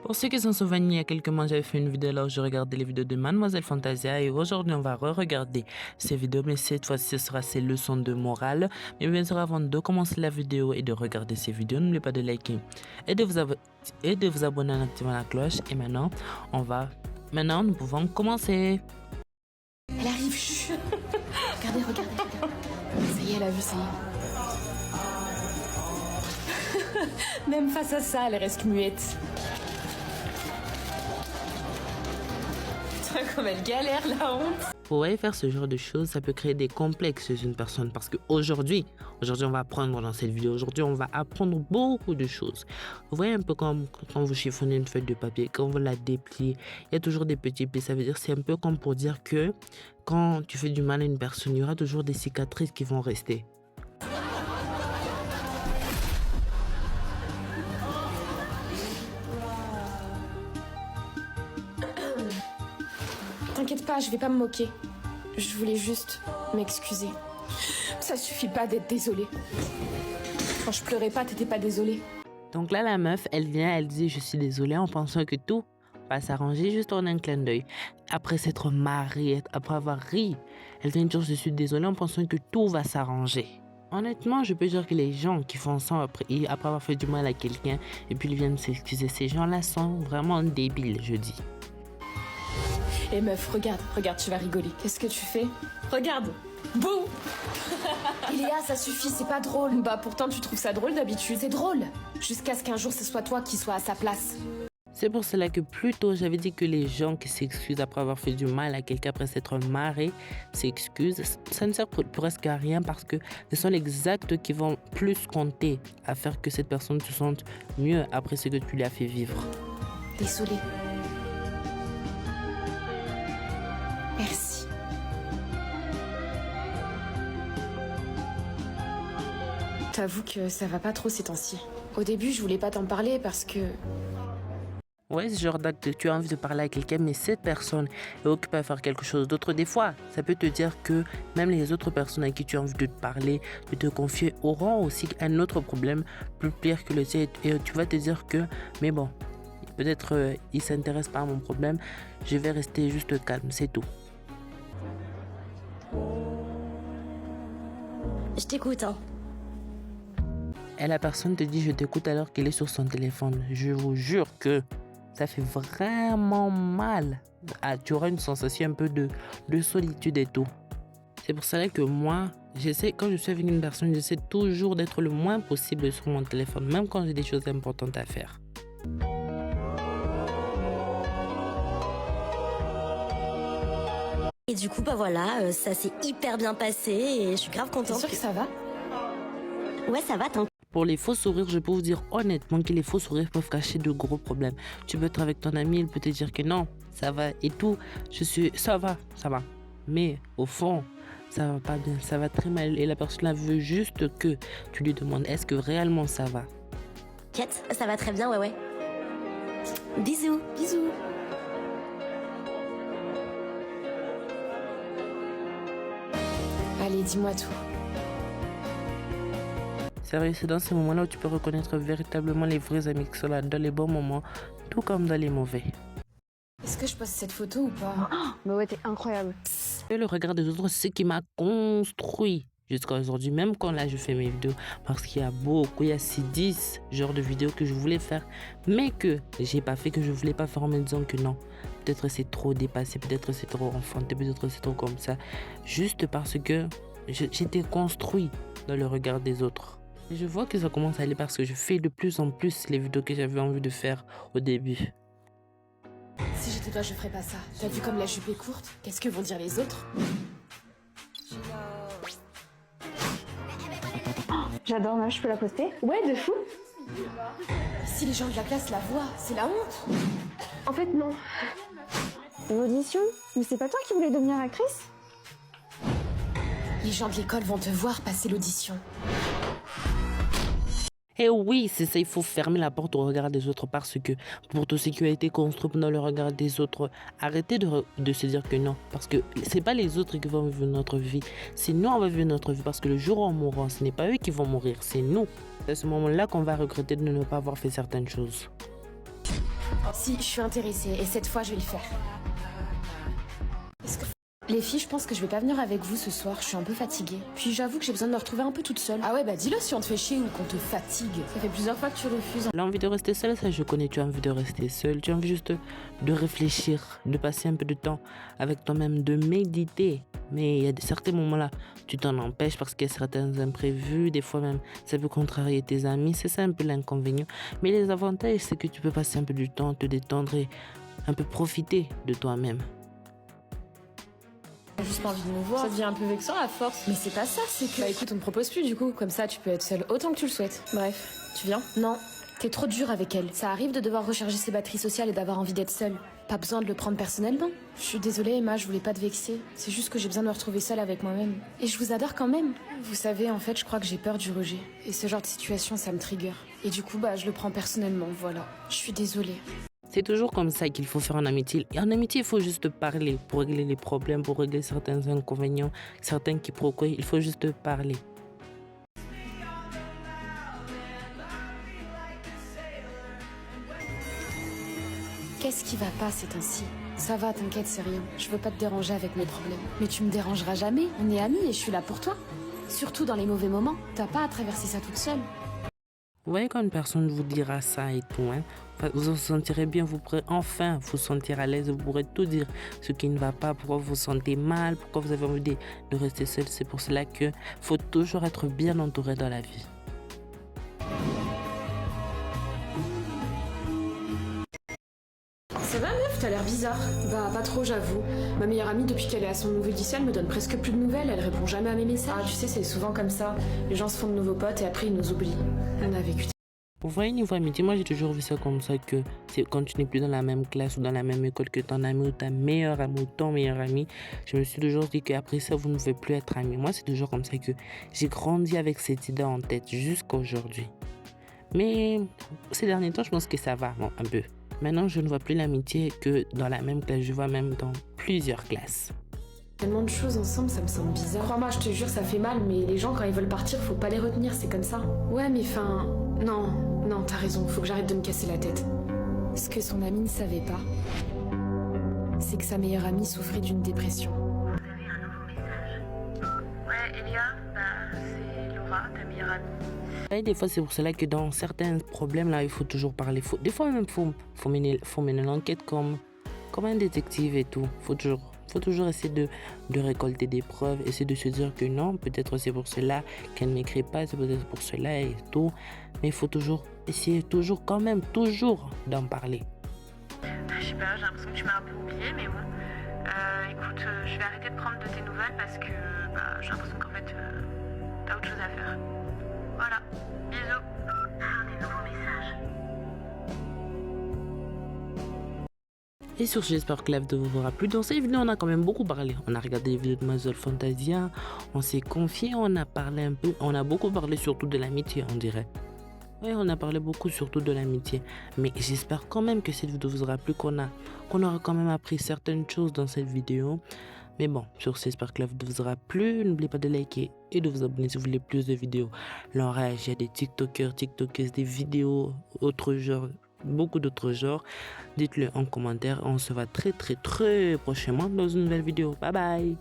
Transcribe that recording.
Pour ceux qui s'en souviennent, il y a quelques mois, j'avais fait une vidéo là où je regardais les vidéos de Mademoiselle Fantasia et aujourd'hui, on va re-regarder ces vidéos, mais cette fois-ci, ce sera ces leçons de morale. Mais bien sûr, avant de commencer la vidéo et de regarder ces vidéos, n'oubliez pas de liker et de vous abonner en activant la cloche. Et maintenant, nous pouvons commencer. Elle arrive, chut. Regardez. Ça y est, elle a vu, ça y est. Même face à ça, elle reste muette. Putain, comme elle galère, la honte. Pour faire ce genre de choses, ça peut créer des complexes chez une personne parce qu'aujourd'hui, on va apprendre dans cette vidéo. Aujourd'hui, on va apprendre beaucoup de choses. Vous voyez un peu comme quand vous chiffonnez une feuille de papier, quand vous la dépliez, il y a toujours des petits plis. Ça veut dire c'est un peu comme pour dire que quand tu fais du mal à une personne, il y aura toujours des cicatrices qui vont rester. T'inquiète pas, je vais pas me moquer. Je voulais juste m'excuser. Ça suffit pas d'être désolée. Quand je pleurais pas, t'étais pas désolée. Donc là, la meuf, elle vient, elle dit « Je suis désolée » en pensant que tout va s'arranger juste en un clin d'œil. Après s'être mariée, après avoir ri, elle vient dire « Je suis désolée » en pensant que tout va s'arranger. Honnêtement, je peux dire que les gens qui font ça après avoir fait du mal à quelqu'un et puis ils viennent s'excuser, ces gens-là sont vraiment débiles, je dis. Eh meuf, regarde, tu vas rigoler. Qu'est-ce que tu fais? Regarde. Bouh. Iléa, ça suffit, c'est pas drôle. Bah pourtant tu trouves ça drôle d'habitude. C'est drôle. Jusqu'à ce qu'un jour ce soit toi qui sois à sa place. C'est pour cela que plus tôt j'avais dit que les gens qui s'excusent après avoir fait du mal à quelqu'un après s'être marré s'excusent, ça ne sert presque à rien parce que ce sont les actes qui vont plus compter à faire que cette personne se sente mieux après ce que tu lui as fait vivre. Désolée. Merci. T'avoue que ça va pas trop ces temps-ci. Au début, je voulais pas t'en parler parce que... Ouais, ce genre d'acte, tu as envie de parler à quelqu'un, mais cette personne est occupée à faire quelque chose d'autre. Des fois, ça peut te dire que même les autres personnes à qui tu as envie de te parler, de te confier, auront aussi un autre problème plus pire que le tien. Et tu vas te dire que, mais bon, peut-être il s'intéresse pas à mon problème, je vais rester juste calme, c'est tout. Je t'écoute, hein. Et la personne te dit je t'écoute alors qu'elle est sur son téléphone. Je vous jure que ça fait vraiment mal. Ah, tu auras une sensation un peu de solitude et tout. C'est pour cela que moi, quand je suis avec une personne, j'essaie toujours d'être le moins possible sur mon téléphone, même quand j'ai des choses importantes à faire. Et du coup, bah voilà, ça s'est hyper bien passé et je suis grave T'es contente. sûre que ça va? Ouais, ça va, t'inquiète. Pour les faux sourires, je peux vous dire honnêtement que les faux sourires peuvent cacher de gros problèmes. Tu peux être avec ton ami, il peut te dire que non, ça va et tout. Ça va. Mais au fond, ça va pas bien, ça va très mal. Et la personne veut juste que tu lui demandes est-ce que réellement ça va? T'inquiète, ça va très bien, ouais. Bisous. Allez, dis-moi tout. Sérieux, c'est dans ces moments-là où tu peux reconnaître véritablement les vrais amis qui sont là dans les bons moments, tout comme dans les mauvais. Est-ce que je poste cette photo ou pas? Bah ouais, t'es incroyable. Et le regard des autres, c'est ce qui m'a construit jusqu'à aujourd'hui, même quand là je fais mes vidéos, parce qu'il y a 10 genres de vidéos que je voulais faire, mais que j'ai pas fait, que je voulais pas faire en me disant que non, peut-être c'est trop dépassé, peut-être c'est trop enfanté, peut-être c'est trop comme ça, juste parce que j'étais construit dans le regard des autres. Et je vois que ça commence à aller parce que je fais de plus en plus les vidéos que j'avais envie de faire au début. Si j'étais toi, je ferais pas ça. T'as vu comme la jupe est courte? Qu'est-ce que vont dire les autres? J'adore, je peux la poster? Ouais, de fou. Si les gens de la classe la voient, c'est la honte. En fait, non. L'audition? Mais c'est pas toi qui voulais devenir actrice? Les gens de l'école vont te voir passer l'audition. Et oui, c'est ça, il faut fermer la porte au regard des autres parce que pour tout ce qui a été construit dans le regard des autres, arrêtez de se dire que non. Parce que c'est pas les autres qui vont vivre notre vie, c'est nous on va vivre notre vie parce que le jour où on mourra, ce n'est pas eux qui vont mourir, c'est nous. C'est à ce moment-là qu'on va regretter de ne pas avoir fait certaines choses. Si, je suis intéressée, et cette fois, je vais le faire. Les filles, je pense que je vais pas venir avec vous ce soir, je suis un peu fatiguée. Puis j'avoue que j'ai besoin de me retrouver un peu toute seule. Ah ouais, bah dis-le si on te fait chier ou qu'on te fatigue. Ça fait plusieurs fois que tu refuses. L'envie de rester seule, ça je connais, tu as envie de rester seule, tu as envie juste de réfléchir, de passer un peu de temps avec toi-même, de méditer. Mais il y a certains moments là, tu t'en empêches parce qu'il y a certains imprévus, des fois même ça peut contrarier tes amis, c'est ça un peu l'inconvénient. Mais les avantages, c'est que tu peux passer un peu du temps, te détendre et un peu profiter de toi-même. J'ai juste pas envie de nous voir. Ça devient un peu vexant à force. Mais c'est pas ça, c'est que... Bah écoute, on te propose plus du coup. Comme ça, tu peux être seule autant que tu le souhaites. Bref, tu viens? Non, t'es trop dur avec elle. Ça arrive de devoir recharger ses batteries sociales et d'avoir envie d'être seule. Pas besoin de le prendre personnellement. Je suis désolée Emma, je voulais pas te vexer. C'est juste que j'ai besoin de me retrouver seule avec moi-même. Et je vous adore quand même. Vous savez, en fait, je crois que j'ai peur du rejet. Et ce genre de situation, ça me trigger. Et du coup, bah je le prends personnellement, voilà. Je suis désolée. C'est toujours comme ça qu'il faut faire en amitié. Et en amitié, il faut juste parler pour régler les problèmes, pour régler certains inconvénients, certains quiproquos. Il faut juste parler. Qu'est-ce qui va pas ces temps-ci? Ça va, t'inquiète, c'est rien. Je veux pas te déranger avec mes problèmes. Mais tu me dérangeras jamais. On est amis et je suis là pour toi. Surtout dans les mauvais moments. T'as pas à traverser ça toute seule. Vous voyez quand une personne vous dira ça et tout, hein, vous vous sentirez bien, vous pourrez enfin vous sentir à l'aise, vous pourrez tout dire ce qui ne va pas, pourquoi vous vous sentez mal, pourquoi vous avez envie de rester seul. C'est pour cela qu'il faut toujours être bien entouré dans la vie. Ça va meuf, t'as l'air bizarre. Bah pas trop j'avoue. Ma meilleure amie depuis qu'elle est à son nouveau lycée, elle me donne presque plus de nouvelles, elle répond jamais à mes messages. Ah tu sais c'est souvent comme ça, les gens se font de nouveaux potes et après ils nous oublient. On a vécu. Vous voyez, niveau amitié, moi j'ai toujours vu ça comme ça, que c'est quand tu n'es plus dans la même classe ou dans la même école que ton ami ou ta meilleure amie ou ton meilleur ami, je me suis toujours dit qu'après ça vous ne pouvez plus être amis. Moi c'est toujours comme ça que j'ai grandi avec cette idée en tête jusqu'à aujourd'hui. Mais ces derniers temps je pense que ça va, bon, un peu. Maintenant, je ne vois plus l'amitié que dans la même classe, je vois même dans plusieurs classes. Tellement de choses ensemble, ça me semble bizarre. Crois-moi, je te jure, ça fait mal, mais les gens, quand ils veulent partir, faut pas les retenir, c'est comme ça. Ouais, mais enfin... Non, t'as raison, faut que j'arrête de me casser la tête. Ce que son amie ne savait pas, c'est que sa meilleure amie souffrait d'une dépression. Vous avez un nouveau message. Ouais, Elia, c'est Laura, ta meilleure amie. Et des fois, c'est pour cela que dans certains problèmes, là, il faut toujours parler. Des fois même, faut mener l'enquête comme un détective et tout. Faut toujours essayer de récolter des preuves, essayer de se dire que non, peut-être c'est pour cela qu'elle ne m'écrit pas, c'est peut-être pour cela et tout. Mais il faut toujours essayer, toujours d'en parler. Je sais pas, j'ai l'impression que tu m'as un peu oublié, mais bon. Écoute, je vais arrêter de prendre de tes nouvelles parce que j'ai l'impression qu'en fait, t'as autre chose à faire. Voilà, bisous. Des nouveaux messages. Et sur ce, j'espère que la vidéo vous aura plu. Dans cette vidéo, on a quand même beaucoup parlé. On a regardé les vidéos de Mademoiselle Fantasia, on s'est confié, on a parlé un peu, on a beaucoup parlé surtout de l'amitié, on dirait. Oui, on a parlé beaucoup surtout de l'amitié. Mais j'espère quand même que cette vidéo vous aura plu, qu'on aura quand même appris certaines choses dans cette vidéo. Mais bon, sur ce, j'espère que la vidéo vous aura plu. N'oubliez pas de liker et de vous abonner si vous voulez plus de vidéos. L'enrage, il y a des TikTokers, TikTokers, des vidéos, autres genres, beaucoup d'autres genres. Dites-le en commentaire. On se voit très prochainement dans une nouvelle vidéo. Bye bye.